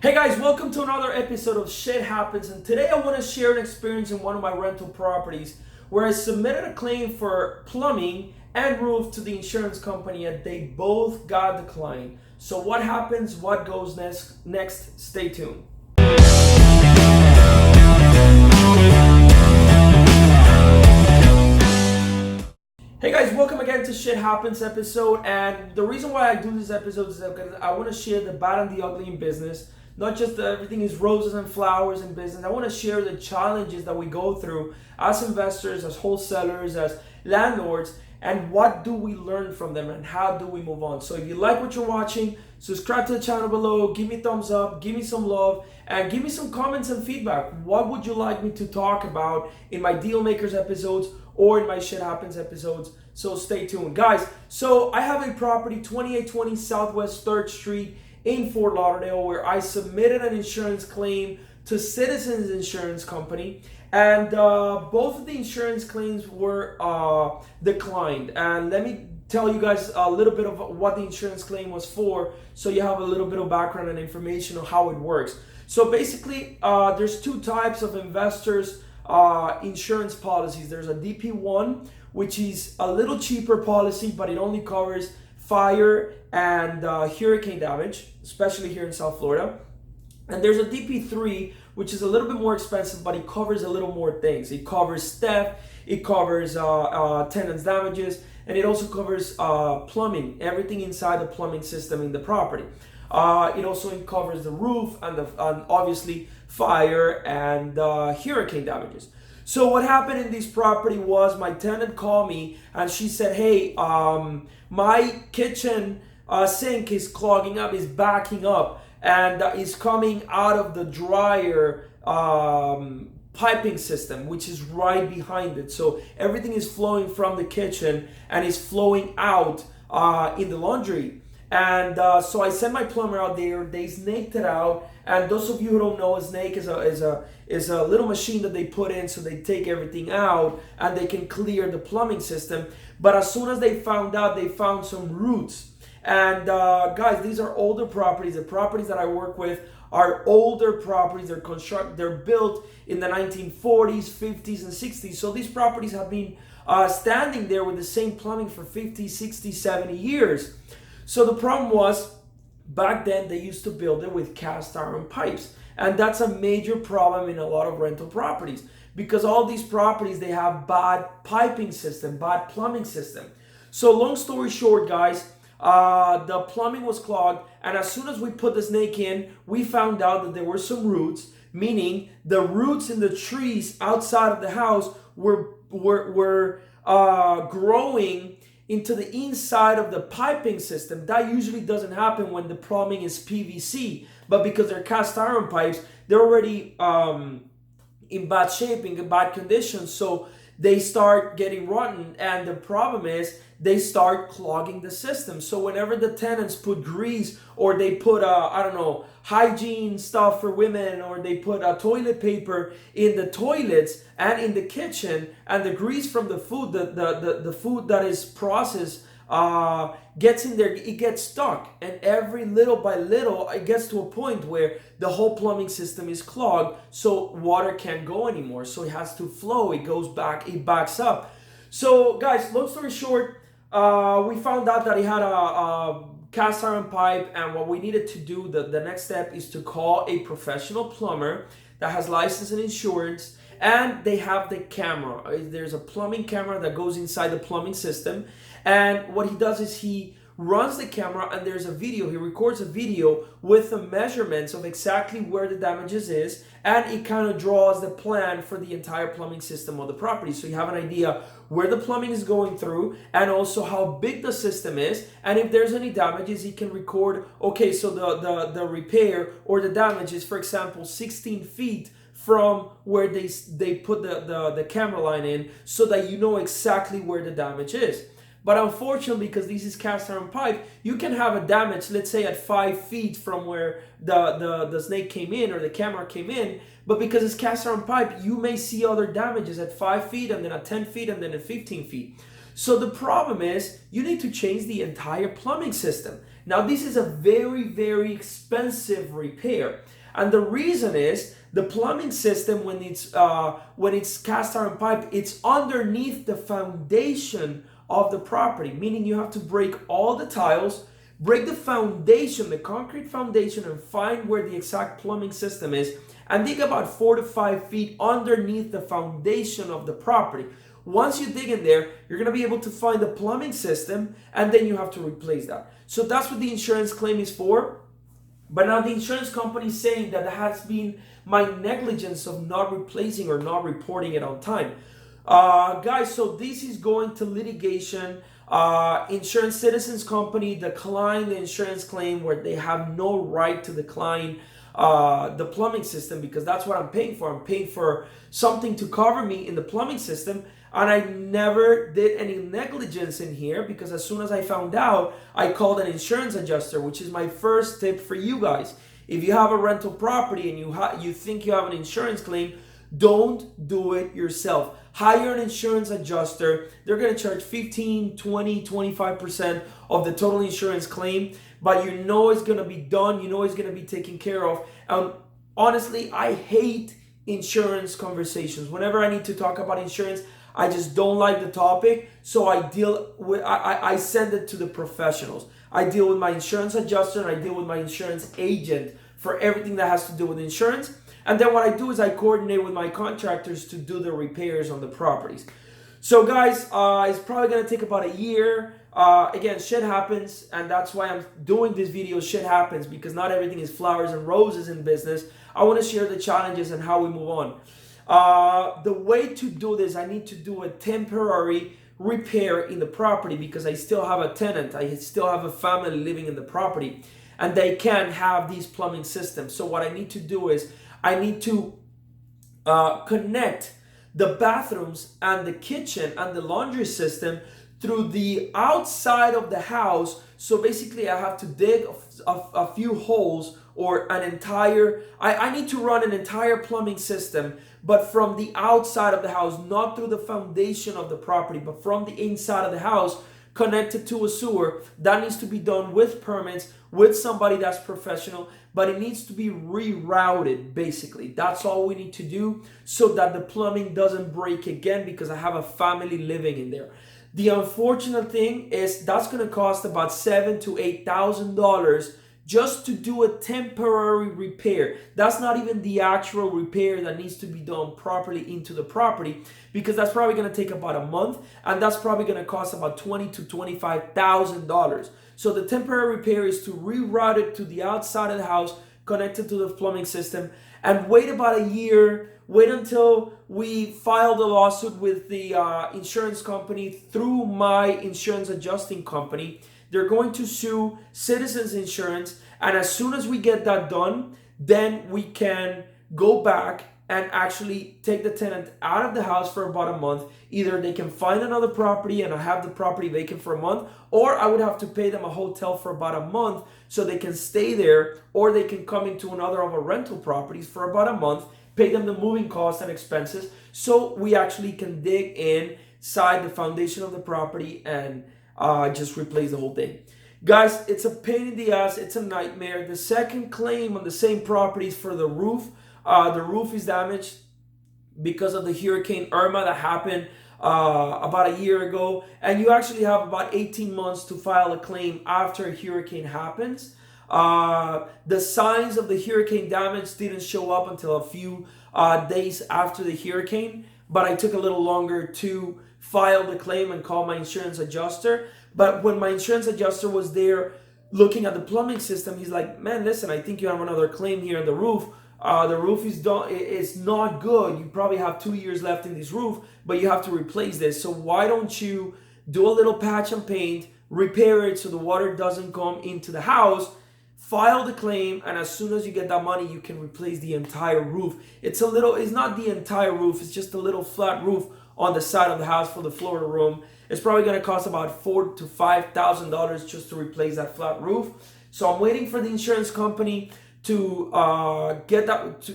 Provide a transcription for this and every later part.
Hey guys, welcome to another episode of Shit Happens, and today I want to share an experience in one of my rental properties where I submitted a claim for plumbing and roof to the insurance company and they both got declined. So what happens, what goes next, stay tuned. Hey guys, welcome again to Shit Happens episode, and the reason why I do this episode is because I want to share the bad and the ugly in business. Not just that everything is roses and flowers in business. I want to share the challenges that we go through as investors, as wholesalers, as landlords, and what do we learn from them and how do we move on. So if you like what you're watching, subscribe to the channel below, give me a thumbs up, give me some love, and give me some comments and feedback. What would you like me to talk about in my Deal Makers episodes or in my Shit Happens episodes? So stay tuned. Guys, so I have a property, 2820 Southwest 3rd Street in Fort Lauderdale, where I submitted an insurance claim to Citizens Insurance Company, and both of the insurance claims were declined. And let me tell you guys a little bit of what the insurance claim was for, so you have a little bit of background and information on how it works. So basically, there's two types of investors insurance policies. There's a DP1, which is a little cheaper policy, but it only covers fire and hurricane damage, especially here in South Florida. And there's a DP3, which is a little bit more expensive, but it covers a little more things. It covers theft, it covers tenants damages, and it also covers plumbing, everything inside the plumbing system in the property. It also covers the roof and obviously fire and hurricane damages. So what happened in this property was my tenant called me and she said, hey, my kitchen sink is clogging up, is backing up, and is coming out of the dryer piping system, which is right behind it. So everything is flowing from the kitchen and is flowing out in the laundry. And so I sent my plumber out there. They snaked it out. And those of you who don't know, a snake is a little machine that they put in, so they take everything out and they can clear the plumbing system. But as soon as they found out, they found some roots. And guys, these are older properties. The properties that I work with are older properties. They're built in the 1940s, 50s, and 60s. So these properties have been standing there with the same plumbing for 50, 60, 70 years. So the problem was, back then they used to build it with cast iron pipes. And that's a major problem in a lot of rental properties, because all these properties, they have bad piping system, bad plumbing system. So long story short, guys, the plumbing was clogged. And as soon as we put the snake in, we found out that there were some roots, meaning the roots in the trees outside of the house were growing into the inside of the piping system. That usually doesn't happen when the plumbing is PVC, but because they're cast iron pipes, they're already in bad shape, in bad condition, so they start getting rotten, and the problem is they start clogging the system. So whenever the tenants put grease, or they put I don't know, hygiene stuff for women, or they put toilet paper in the toilets and in the kitchen, and the grease from the food, the food that is processed gets in there, it gets stuck, and every little by little it gets to a point where the whole plumbing system is clogged, so water can't go anymore, so it has to flow, it goes back, it backs up. So guys, long story short, we found out that he had a cast iron pipe, and what we needed to do, the next step is to call a professional plumber that has license and insurance, and they have the camera. There's a plumbing camera that goes inside the plumbing system, and what he does is he runs the camera, and there's a video, he records a video with the measurements of exactly where the damages is, and it kind of draws the plan for the entire plumbing system of the property, so you have an idea where the plumbing is going through, and also how big the system is, and if there's any damages, he can record, okay, so the repair or the damage is, for example, 16 feet from where they put the camera line in, so that you know exactly where the damage is. But unfortunately, because this is cast iron pipe, you can have a damage, let's say at 5 feet from where the snake came in or the camera came in. But because it's cast iron pipe, you may see other damages at 5 feet, and then at 10 feet, and then at 15 feet. So the problem is you need to change the entire plumbing system. Now this is a very, very expensive repair. And the reason is the plumbing system, when it's cast iron pipe, it's underneath the foundation of the property, meaning you have to break all the tiles, break the foundation, the concrete foundation, and find where the exact plumbing system is, and dig about 4 to 5 feet underneath the foundation of the property. Once you dig in there, you're going to be able to find the plumbing system, and then you have to replace that. So that's what the insurance claim is for. But now the insurance company is saying that has been my negligence of not replacing or not reporting it on time. Guys, so this is going to litigation. Insurance Citizens Company declined the insurance claim where they have no right to decline the plumbing system, because that's what I'm paying for. I'm paying for something to cover me in the plumbing system, and I never did any negligence in here, because as soon as I found out, I called an insurance adjuster, which is my first tip for you guys. If you have a rental property and you think you have an insurance claim, don't do it yourself. Hire an insurance adjuster. They're going to charge 15, 20, 25% of the total insurance claim, but you know it's going to be done. You know it's going to be taken care of. Honestly, I hate insurance conversations. Whenever I need to talk about insurance, I just don't like the topic. So I send it to the professionals. I deal with my insurance adjuster and I deal with my insurance agent for everything that has to do with insurance. And then what I do is I coordinate with my contractors to do the repairs on the properties. So guys, it's probably going to take about a year. Again, shit happens, and that's why I'm doing this video. Shit happens because not everything is flowers and roses in business. I want to share the challenges and how we move on. The way to do this, I need to do a temporary repair in the property because I still have a tenant. I still have a family living in the property, and they can't have these plumbing systems. So what I need to do is I need to connect the bathrooms and the kitchen and the laundry system through the outside of the house. So basically I have to dig a few holes or an entire, I need to run an entire plumbing system, but from the outside of the house, not through the foundation of the property, but from the inside of the house, connected to a sewer. That needs to be done with permits, with somebody that's professional, but it needs to be rerouted, basically. That's all we need to do so that the plumbing doesn't break again, because I have a family living in there. The unfortunate thing is that's going to cost about $7,000 to $8,000 just to do a temporary repair. That's not even the actual repair that needs to be done properly into the property, because that's probably going to take about a month, and that's probably going to cost about $20,000 to $25,000. So the temporary repair is to reroute it to the outside of the house, connected to the plumbing system, and wait about a year. Wait until we file the lawsuit with the insurance company through my insurance adjusting company. They're going to sue Citizens Insurance, and as soon as we get that done, then we can go back and actually take the tenant out of the house for about a month. Either they can find another property and I have the property vacant for a month, or I would have to pay them a hotel for about a month so they can stay there, or they can come into another of our rental properties for about a month, pay them the moving costs and expenses, so we actually can dig inside the foundation of the property and just replace the whole thing. Guys, it's a pain in the ass. It's a nightmare. The second claim on the same property is for the roof. The roof is damaged because of the Hurricane Irma that happened about a year ago. And you actually have about 18 months to file a claim after a hurricane happens. The signs of the hurricane damage didn't show up until a few days after the hurricane, but I took a little longer to file the claim and call my insurance adjuster. But when my insurance adjuster was there looking at the plumbing system, he's like, man, listen, I think you have another claim here on the roof. The roof is done. It's not good. You probably have 2 years left in this roof, but you have to replace this. So why don't you do a little patch and paint, repair it so the water doesn't come into the house, file the claim, and as soon as you get that money, you can replace the entire roof. It's not the entire roof. It's just a little flat roof on the side of the house for the Florida room. It's probably going to cost about $4,000 to $5,000 just to replace that flat roof. So I'm waiting for the insurance company to get that.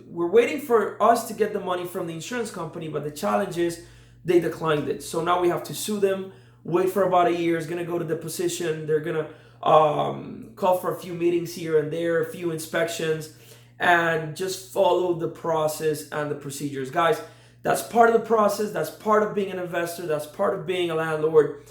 We're waiting for us to get the money from the insurance company, but the challenge is they declined it. So now we have to sue them. Wait for about a year. It's going to go to deposition. They're going to call for a few meetings here and there, a few inspections, and just follow the process and the procedures. Guys, that's part of the process. That's part of being an investor. That's part of being a landlord.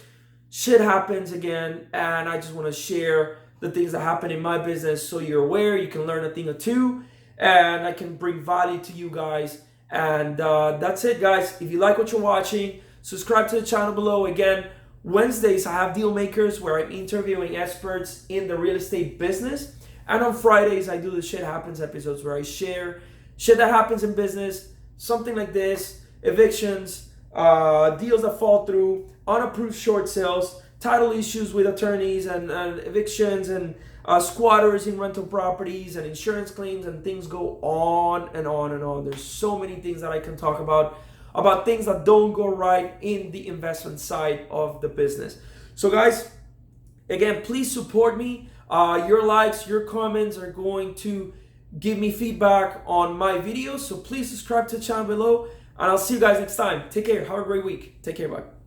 Shit happens again, and I just want to share the things that happen in my business so you're aware. You can learn a thing or two, and I can bring value to you guys. And that's it, guys. If you like what you're watching, subscribe to the channel below. Again, Wednesdays I have Deal Makers where I'm interviewing experts in the real estate business. And on Fridays I do the Shit Happens episodes where I share shit that happens in business, something like this, evictions, deals that fall through, unapproved short sales, title issues with attorneys and evictions and squatters in rental properties and insurance claims, and things go on and on and on. There's so many things that I can talk about things that don't go right in the investment side of the business. So guys, again, please support me. Your likes, your comments are going to give me feedback on my videos. So please subscribe to the channel below, and I'll see you guys next time. Take care. Have a great week. Take care. Bye.